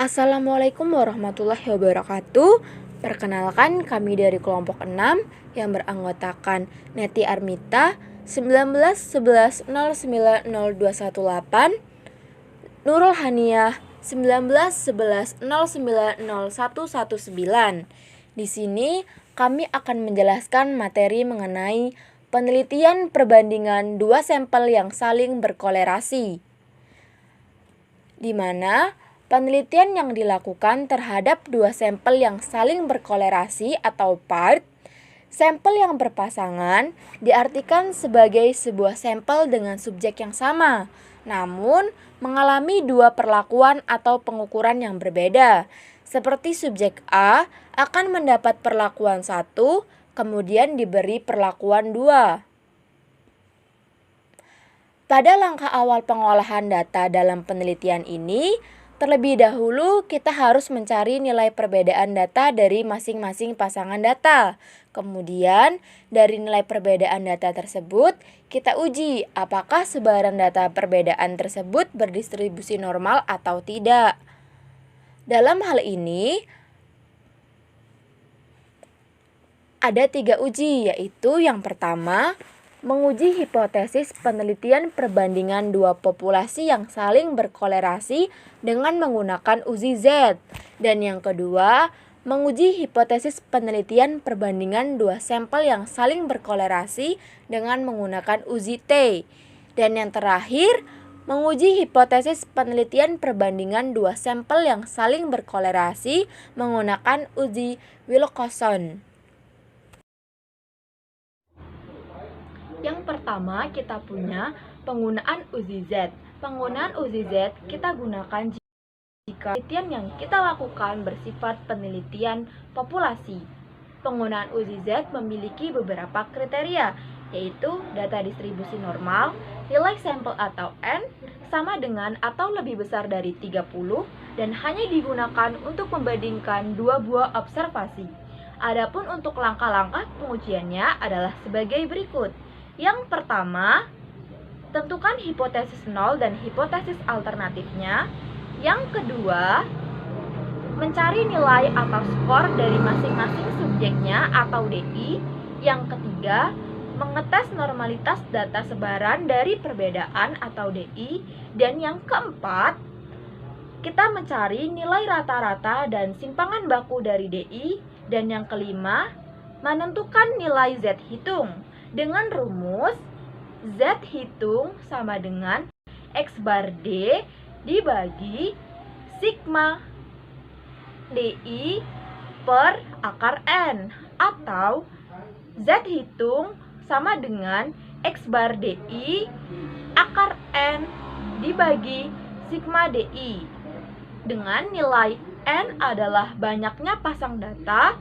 Assalamualaikum warahmatullahi wabarakatuh. Perkenalkan, kami dari kelompok 6 yang beranggotakan Neti Armita 1911090218, Nurul Haniah 1911090119. Di sini kami akan menjelaskan materi mengenai penelitian perbandingan dua sampel yang saling berkolerasi, di mana penelitian yang dilakukan terhadap dua sampel yang saling berkolerasi atau part, sampel yang berpasangan diartikan sebagai sebuah sampel dengan subjek yang sama, namun mengalami dua perlakuan atau pengukuran yang berbeda. Seperti subjek A akan mendapat perlakuan 1, kemudian diberi perlakuan 2. Pada langkah awal pengolahan data dalam penelitian ini, terlebih dahulu kita harus mencari nilai perbedaan data dari masing-masing pasangan data. Kemudian, dari nilai perbedaan data tersebut, kita uji apakah sebaran data perbedaan tersebut berdistribusi normal atau tidak. Dalam hal ini, ada 3 uji, yaitu yang pertama, menguji hipotesis penelitian perbandingan dua populasi yang saling berkolerasi dengan menggunakan uji Z. Dan yang kedua, menguji hipotesis penelitian perbandingan dua sampel yang saling berkolerasi dengan menggunakan uji T. Dan yang terakhir, menguji hipotesis penelitian perbandingan dua sampel yang saling berkolerasi menggunakan uji Wilcoxon. Yang pertama, kita punya penggunaan uji Z. Penggunaan uji Z kita gunakan jika penelitian yang kita lakukan bersifat penelitian populasi. Penggunaan uji Z memiliki beberapa kriteria, yaitu data distribusi normal, nilai sampel atau N sama dengan atau lebih besar dari 30, dan hanya digunakan untuk membandingkan dua buah observasi. Adapun untuk langkah-langkah pengujiannya adalah sebagai berikut. Yang pertama, tentukan hipotesis 0 dan hipotesis alternatifnya. Yang kedua, mencari nilai atau skor dari masing-masing subjeknya atau DI. Yang ketiga, mengetes normalitas data sebaran dari perbedaan atau DI. Dan yang keempat, kita mencari nilai rata-rata dan simpangan baku dari DI. Dan yang kelima, menentukan nilai Z hitung dengan rumus Z hitung sama dengan X bar D dibagi sigma DI per akar N, atau Z hitung sama dengan X bar DI akar N dibagi sigma DI, dengan nilai N adalah banyaknya pasang data,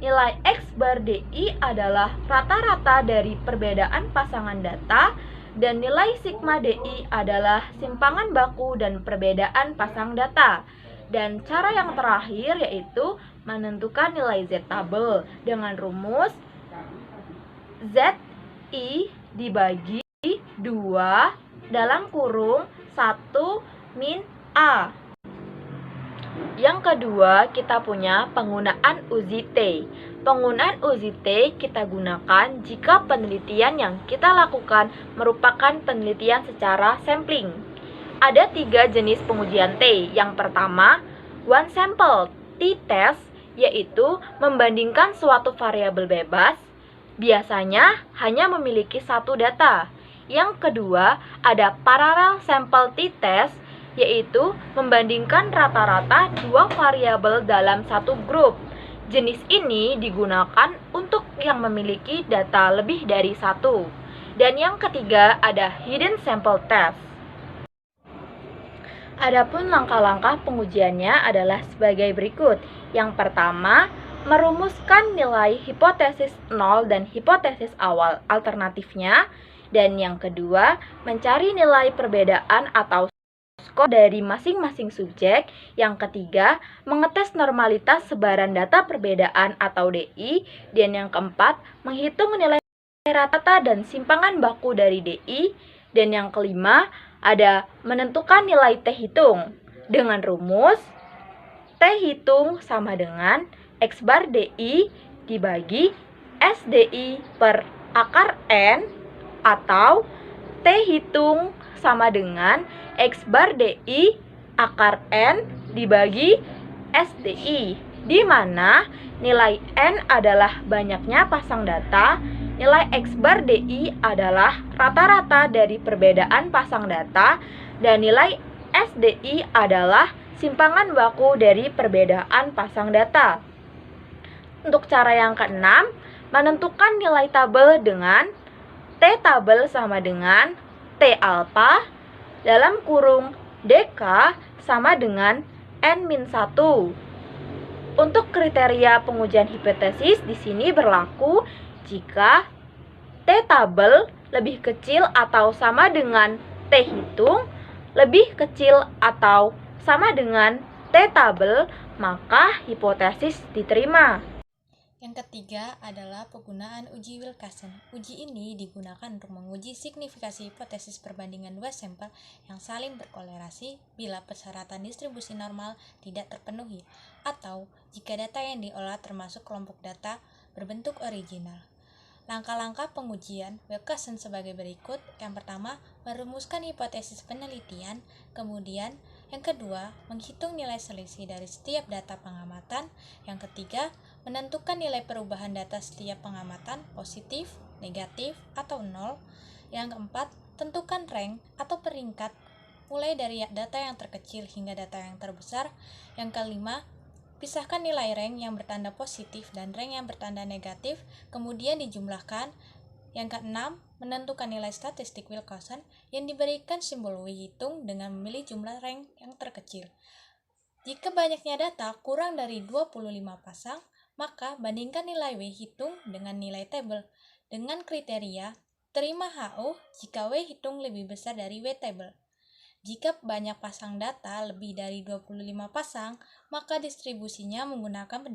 nilai X bar DI adalah rata-rata dari perbedaan pasangan data, dan nilai sigma DI adalah simpangan baku dan perbedaan pasang data. Dan cara yang terakhir yaitu menentukan nilai Z tabel dengan rumus ZI dibagi 2 dalam kurung 1 min A. Yang kedua, kita punya penggunaan uji T. Penggunaan uji T kita gunakan jika penelitian yang kita lakukan merupakan penelitian secara sampling. Ada 3 jenis pengujian T. Yang pertama, one sample t-test, yaitu membandingkan suatu variabel bebas, biasanya hanya memiliki satu data. Yang kedua, ada parallel sample t-test, yaitu membandingkan rata-rata dua variabel dalam satu grup. Jenis ini digunakan untuk yang memiliki data lebih dari satu. Dan yang ketiga ada hidden sample test. Adapun langkah-langkah pengujiannya adalah sebagai berikut. Yang pertama, merumuskan nilai hipotesis 0 dan hipotesis awal alternatifnya. Dan yang kedua, mencari nilai perbedaan atau skor dari masing-masing subjek. Yang ketiga, mengetes normalitas sebaran data perbedaan atau DI. Dan yang keempat, menghitung nilai rata dan simpangan baku dari DI. Dan yang kelima, ada menentukan nilai T hitung dengan rumus T hitung sama dengan X bar DI dibagi SDI per akar N, atau T hitung sama dengan X bar DI akar N dibagi SDI, di mana nilai N adalah banyaknya pasang data, nilai X bar DI adalah rata-rata dari perbedaan pasang data, dan nilai SDI adalah simpangan baku dari perbedaan pasang data. Untuk cara yang keenam, menentukan nilai tabel dengan T tabel sama dengan T alpha dalam kurung DK sama dengan N-1. Untuk kriteria pengujian hipotesis di sini berlaku jika T tabel lebih kecil atau sama dengan T hitung, lebih kecil atau sama dengan T tabel, maka hipotesis diterima. Yang ketiga adalah penggunaan uji Wilkinson. Uji ini digunakan untuk menguji signifikasi hipotesis perbandingan dua sampel yang saling berkolerasi bila persyaratan distribusi normal tidak terpenuhi, atau jika data yang diolah termasuk kelompok data berbentuk original. Langkah-langkah pengujian Wilkinson sebagai berikut. Yang pertama, merumuskan hipotesis penelitian. Kemudian, yang kedua, menghitung nilai selisih dari setiap data pengamatan. Yang ketiga, menentukan nilai perubahan data setiap pengamatan, positif, negatif, atau nol. Yang keempat, tentukan rank atau peringkat mulai dari data yang terkecil hingga data yang terbesar. Yang kelima, pisahkan nilai rank yang bertanda positif dan rank yang bertanda negatif, kemudian dijumlahkan. Yang keenam, menentukan nilai statistik Wilkinson yang diberikan simbol W hitung dengan memilih jumlah rank yang terkecil. Jika banyaknya data kurang dari 25 pasang, maka bandingkan nilai W hitung dengan nilai tabel dengan kriteria terima HO jika W hitung lebih besar dari W tabel. Jika banyak pasang data lebih dari 25 pasang, maka distribusinya menggunakan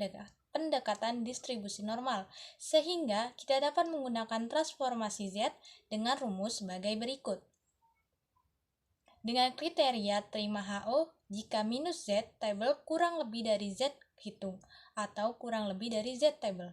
pendekatan distribusi normal, sehingga kita dapat menggunakan transformasi Z dengan rumus sebagai berikut. Dengan kriteria terima HO jika minus Z tabel kurang lebih dari Z hitung, atau kurang lebih dari Z tabel.